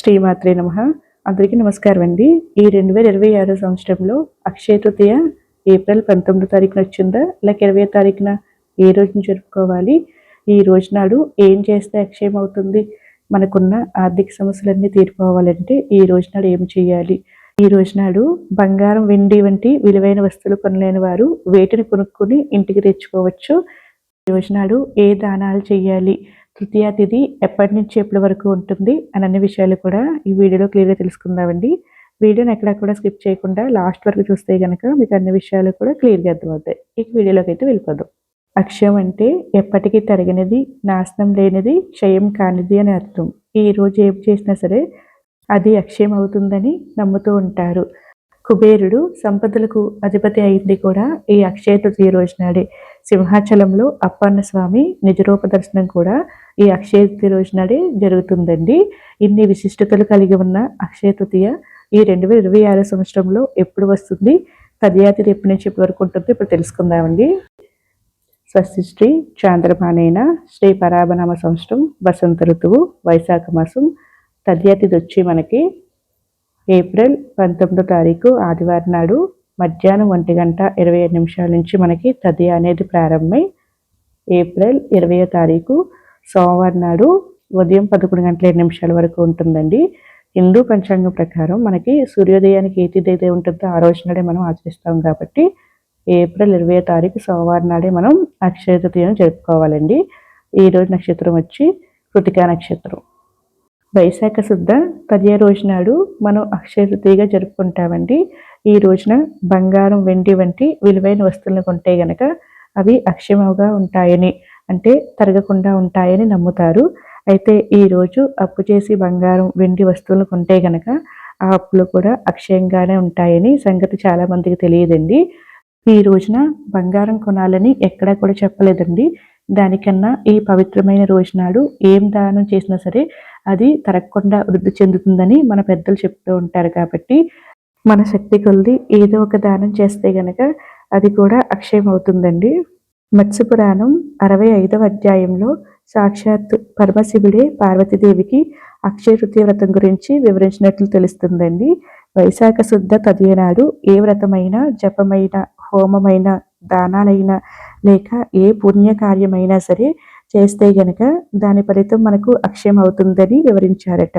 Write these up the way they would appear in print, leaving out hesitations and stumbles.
శ్రీమాత్రే నమః. అందరికీ నమస్కారం అండి. ఈ 2026 సంవత్సరంలో అక్షయ తృతీయ ఏప్రిల్ 19 తారీఖున వచ్చిందా? లేక 20 తారీఖున ఏ రోజున జరుపుకోవాలి? ఈ రోజు నాడు ఏం చేస్తే అక్షయం అవుతుంది? మనకున్న ఆర్థిక సమస్యలన్నీ తీరిపోవాలంటే ఈ రోజు నాడు ఏం చేయాలి? ఈ రోజు నాడు బంగారం, వెండి వంటి విలువైన వస్తువులు కొనలేని వారు వేటిని కొనుక్కొని ఇంటికి తెచ్చుకోవచ్చు. ఈ రోజు నాడు ఏ దానాలు చేయాలి? తృతీయ తిథి ఎప్పటి నుంచి ఎప్పటి వరకు ఉంటుంది అని అన్ని విషయాలు కూడా ఈ వీడియోలో క్లియర్గా తెలుసుకుందామండి. వీడియోని ఎక్కడా కూడా స్కిప్ చేయకుండా లాస్ట్ వరకు చూస్తే కనుక మీకు అన్ని విషయాలు కూడా క్లియర్గా అర్థమవుతాయి. ఇక వీడియోలోకి అయితే వెళ్ళిపోదాం. అక్షయం అంటే ఎప్పటికీ తరగనిది, నాశనం లేనిది, క్షయం కానిది అని అర్థం. ఈ రోజు ఏం చేసినా సరే అది అక్షయం అవుతుందని నమ్ముతూ ఉంటారు. కుబేరుడు సంపదలకు అధిపతి అయింది కూడా ఈ అక్షయ తృతీయ రోజు నాడే. సింహాచలంలో అప్పన్న స్వామి నిజరూప దర్శనం కూడా ఈ అక్షయ తృతీయ రోజు నాడే జరుగుతుందండి. ఇన్ని విశిష్టతలు కలిగి ఉన్న అక్షయ తృతీయ ఈ 2026 సంవత్సరంలో ఎప్పుడు వస్తుంది? తదియాతి ఎప్పటి నుంచి ఎప్పటి వరకు ఉంటుంది ఇప్పుడు తెలుసుకుందామండి. స్వస్తి శ్రీ చాంద్రమానేన శ్రీ పరాభనామ సంవత్సరం వసంత ఋతువు వైశాఖ మాసం. తదియాతిది వచ్చి మనకి ఏప్రిల్ 19 తారీఖు ఆదివారం నాడు మధ్యాహ్నం 1:27 నుంచి మనకి తదియ అనేది ప్రారంభమై ఏప్రిల్ 20 తారీఖు సోమవారం నాడు ఉదయం 11:07 వరకు ఉంటుందండి. హిందూ పంచాంగం ప్రకారం మనకి సూర్యోదయానికి ఏ తిథి అయితే ఉంటుందో ఆ రోజు నాడే మనం ఆచరిస్తాం కాబట్టి ఏప్రిల్ 20 తారీఖు సోమవారం నాడే మనం అక్షయ తృతీయను జరుపుకోవాలండి. ఈ రోజు నక్షత్రం వచ్చి కృతికా నక్షత్రం. వైశాఖ శుద్ధ తదియ రోజు నాడు మనం అక్షయ తృతీయగా జరుపుకుంటామండి. ఈ రోజున బంగారం, వెండి వంటి విలువైన వస్తువులను కొంటే గనక అవి అక్షయముగా ఉంటాయని, అంటే తరగకుండా ఉంటాయని నమ్ముతారు. అయితే ఈ రోజు అప్పు చేసి బంగారం, వెండి వస్తువులను కొంటే గనక ఆ అప్పులు కూడా అక్షయంగానే ఉంటాయని సంగతి చాలా మందికి తెలియదండి. ఈ రోజున బంగారం కొనాలని ఎక్కడా కూడా చెప్పలేదండి. దానికన్నా ఈ పవిత్రమైన రోజు నాడు ఏం దానం చేసినా సరే అది తరగకుండా వృద్ధి చెందుతుందని మన పెద్దలు చెప్తూ ఉంటారు. కాబట్టి మన శక్తి కొలది ఏదో ఒక దానం చేస్తే గనక అది కూడా అక్షయం అవుతుందండి. మత్స్య పురాణం 65వ అధ్యాయంలో సాక్షాత్ పరమశివుడే పార్వతీదేవికి అక్షయ తృతీయ వ్రతం గురించి వివరించినట్లు తెలుస్తుందండి. వైశాఖ శుద్ధ తదియ నాడు ఏ వ్రతమైనా, జపమైన, హోమమైన, దానాలైనా లేక ఏ పుణ్యకార్యమైనా సరే చేస్తే గనక దాని ఫలితం మనకు అక్షయం అవుతుందని వివరించారట.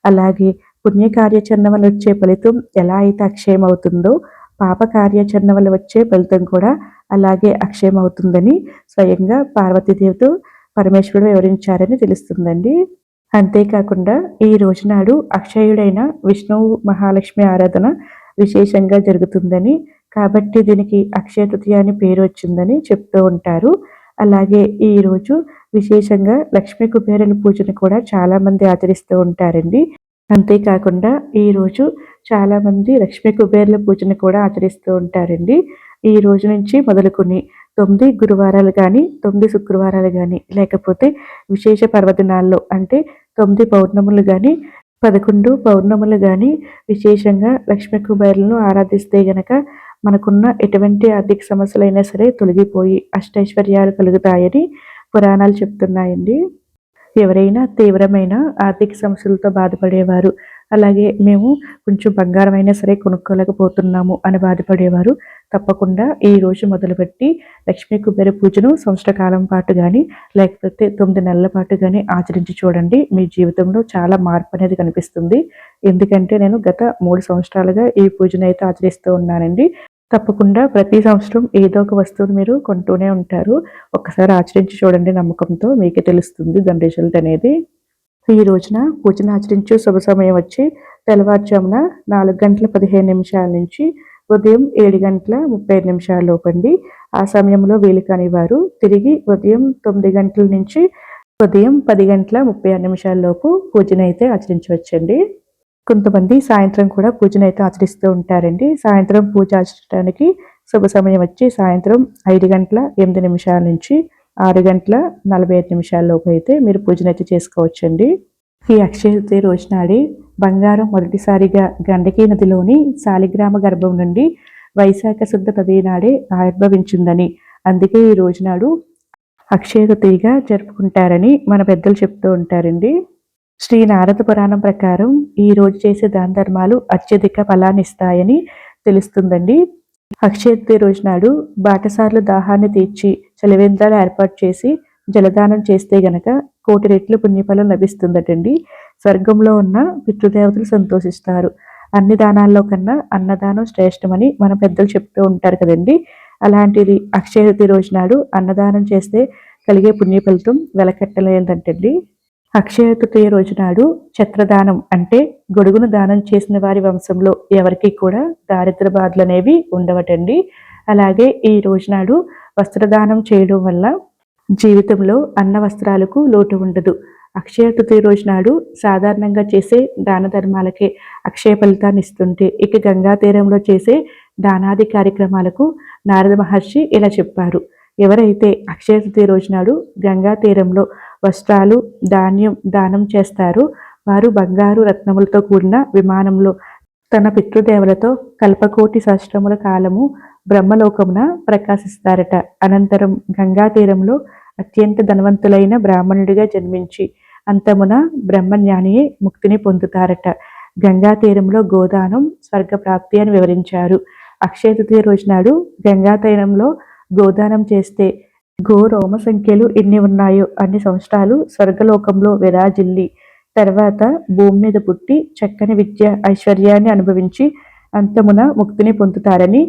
అలాగే పుణ్యకార్యాచరణ వల్ల వచ్చే ఫలితం ఎలా అయితే అక్షయం అవుతుందో పాప కార్యాచరణ వల్ల వచ్చే ఫలితం కూడా అలాగే అక్షయం అవుతుందని స్వయంగా పార్వతీదేవితో పరమేశ్వరుడు వివరించారని తెలుస్తుందండి. అంతేకాకుండా ఈ రోజు నాడు అక్షయుడైన విష్ణువు మహాలక్ష్మి ఆరాధన విశేషంగా జరుగుతుందని, కాబట్టి దీనికి అక్షయ తృతీయ అని పేరు వచ్చిందని చెప్తూ ఉంటారు. అలాగే ఈ రోజు విశేషంగా లక్ష్మీ కుబేరుల పూజను కూడా చాలా మంది ఆచరిస్తూ ఉంటారండి. అంతేకాకుండా ఈ రోజు చాలా మంది లక్ష్మీ కుబేరుల పూజను కూడా ఆచరిస్తూ ఉంటారండి. ఈ రోజు నుంచి మొదలుకొని 9 గురువారాలు కానీ, 9 శుక్రవారాలు కానీ, లేకపోతే విశేష పర్వదినాల్లో అంటే 9 పౌర్ణములు కానీ, 11 పౌర్ణములు కానీ విశేషంగా లక్ష్మీ కుబేరులను ఆరాధిస్తే గనక మనకున్న ఎటువంటి ఆర్థిక సమస్యలైనా సరే తొలగిపోయి అష్టైశ్వర్యాలు కలుగుతాయని పురాణాలు చెప్తున్నాయండి. ఎవరైనా తీవ్రమైన ఆర్థిక సమస్యలతో బాధపడేవారు, అలాగే మేము కొంచెం బంగారం అయినా సరే కొనుక్కోలేకపోతున్నాము అని బాధపడేవారు తప్పకుండా ఈ రోజు మొదలుపెట్టి లక్ష్మీ కుబేర పూజను సంవత్సర కాలం పాటు కానీ, లేకపోతే 9 నెలల పాటు కానీ ఆచరించి చూడండి. మీ జీవితంలో చాలా మార్పు అనేది కనిపిస్తుంది. ఎందుకంటే నేను గత 3 సంవత్సరాలుగా ఈ పూజను అయితే ఆచరిస్తూ ఉన్నానండి. తప్పకుండా ప్రతి సంవత్సరం ఏదో ఒక వస్తువును మీరు కొంటూనే ఉంటారు. ఒక్కసారి ఆచరించి చూడండి, నమ్మకంతో మీకే తెలుస్తుంది దాని రిజల్ట్ అనేది. ఈ రోజున పూజను ఆచరించే శుభ సమయం వచ్చి తెల్లవారుజామున 4:15 నుంచి ఉదయం 7:35 లోపండి. ఆ సమయంలో వీలు కాని వారు తిరిగి ఉదయం 9 గంటల నుంచి ఉదయం 10:36 లోపు పూజను అయితే ఆచరించవచ్చండి. కొంతమంది సాయంత్రం కూడా పూజను అయితే ఆచరిస్తూ ఉంటారండి. సాయంత్రం పూజ ఆచరించడానికి శుభ సమయం వచ్చి సాయంత్రం 5:08 నుంచి 6:45 లోపు అయితే మీరు పూజను అయితే చేసుకోవచ్చండి. ఈ అక్షయ తృతీయ రోజు నాడే బంగారం మొదటిసారిగా గండకీ నదిలోని శాలిగ్రామ గర్భం నుండి వైశాఖ శుద్ధ తదియ నాడే ఆవిర్భవించిందని, అందుకే ఈ రోజు నాడు అక్షయ తృతీయగా జరుపుకుంటారని మన పెద్దలు చెప్తూ ఉంటారండి. శ్రీ నారద పురాణం ప్రకారం ఈ రోజు చేసే దాన ధర్మాలు అత్యధిక ఫలాన్నిస్తాయని తెలుస్తుందండి. అక్షయ తృతీయ రోజు నాడు బాటసార్లు దాహాన్ని తీర్చి చలివేంద్రాలు ఏర్పాటు చేసి జలదానం చేస్తే గనక 1,000,000 రెట్లు పుణ్యఫలం లభిస్తుందటండి. స్వర్గంలో ఉన్న పితృదేవతలు సంతోషిస్తారు. అన్ని దానాల్లో కన్నా అన్నదానం శ్రేష్టమని మన పెద్దలు చెప్తూ ఉంటారు కదండి. అలాంటిది అక్షయ తృతీయ రోజు నాడు అన్నదానం చేస్తే కలిగే పుణ్య ఫలితం వెలకట్టలేదంటండి. అక్షయ తృతీయ రోజు నాడు ఛత్రదానం అంటే గొడుగును దానం చేసిన వారి వంశంలో ఎవరికి కూడా దారిద్ర బాధలు అనేవి ఉండవటండి. అలాగే ఈ రోజు నాడు వస్త్రదానం చేయడం వల్ల జీవితంలో అన్న వస్త్రాలకు లోటు ఉండదు. అక్షయ తృతీయ రోజు నాడు సాధారణంగా చేసే దాన ధర్మాలకే అక్షయ ఫలితాన్ని ఇస్తుంటే ఇక గంగా తీరంలో చేసే దానాది కార్యక్రమాలకు నారద మహర్షి ఇలా చెప్పారు. ఎవరైతే అక్షయ తృతీయ రోజు నాడు గంగా తీరంలో వస్త్రాలు ధాన్యం దానం చేస్తారో వారు బంగారు రత్నములతో కూడిన విమానంలో తన పితృదేవులతో కల్పకోటి సహస్రముల కాలము బ్రహ్మలోకమున ప్రకాశిస్తారట. అనంతరం గంగా తీరంలో అత్యంత ధనవంతులైన బ్రాహ్మణుడిగా జన్మించి అంతమున బ్రహ్మజ్ఞానియే ముక్తిని పొందుతారట. గంగా తీరంలో గోదానం స్వర్గప్రాప్తి అని వివరించారు. అక్షయ తృతీయ రోజు నాడు గంగా తీరంలో గోదానం చేస్తే గో రోమ సంఖ్యలు ఎన్ని ఉన్నాయో అన్ని సంవత్సరాలు స్వర్గలోకంలో విరాజిల్లి తర్వాత భూమి మీద పుట్టి చక్కని విద్య ఐశ్వర్యాన్ని అనుభవించి అంతమున ముక్తిని పొందుతారని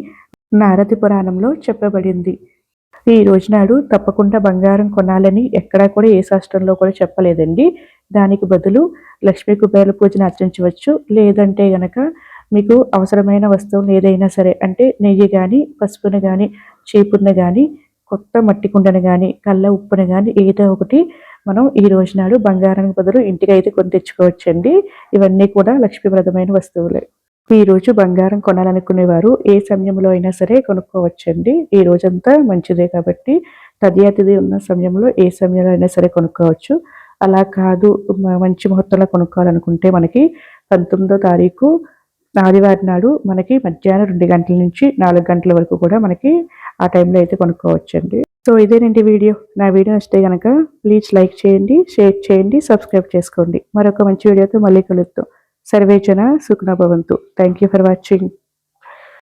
నారద పురాణంలో చెప్పబడింది. ఈ రోజునాడు తప్పకుండా బంగారం కొనాలని ఎక్కడా కూడా ఏ శాస్త్రంలో కూడా చెప్పలేదండి. దానికి బదులు లక్ష్మీ కుబేర పూజను ఆచరించవచ్చు. లేదంటే గనక మీకు అవసరమైన వస్తువులు ఏదైనా సరే అంటే నెయ్యి కానీ పసుపును కానీ చీపురును కానీ కొత్త మట్టి కుండను కానీ కళ్ళ ఉప్పును కానీ ఏదో ఒకటి మనం ఈ రోజు నాడు బంగారానికి బదులు ఇంటికి అయితే కొని తెచ్చుకోవచ్చండి. ఇవన్నీ కూడా లక్ష్మీప్రదమైన వస్తువులే. ఈ రోజు బంగారం కొనాలనుకునేవారు ఏ సమయంలో అయినా సరే కొనుక్కోవచ్చండి. ఈ రోజంతా మంచిదే కాబట్టి తదియాతిథి ఉన్న సమయంలో ఏ సమయంలో అయినా సరే కొనుక్కోవచ్చు. అలా కాదు మంచి ముహూర్తంలో కొనుక్కోవాలనుకుంటే మనకి 19వ తారీఖు ఆదివారం నాడు మనకి మధ్యాహ్నం 2 గంటల నుంచి 4 గంటల వరకు కూడా మనకి ఆ టైంలో అయితే కొనుక్కోవచ్చండి. సో ఇదేనండి వీడియో. నా వీడియో నచ్చితే కనుక ప్లీజ్ లైక్ చేయండి, షేర్ చేయండి, సబ్స్క్రైబ్ చేసుకోండి. మరొక మంచి వీడియోతో మళ్ళీ కలుద్దాం. సర్వే జన సుఖినో భవంతు. Thank you for watching.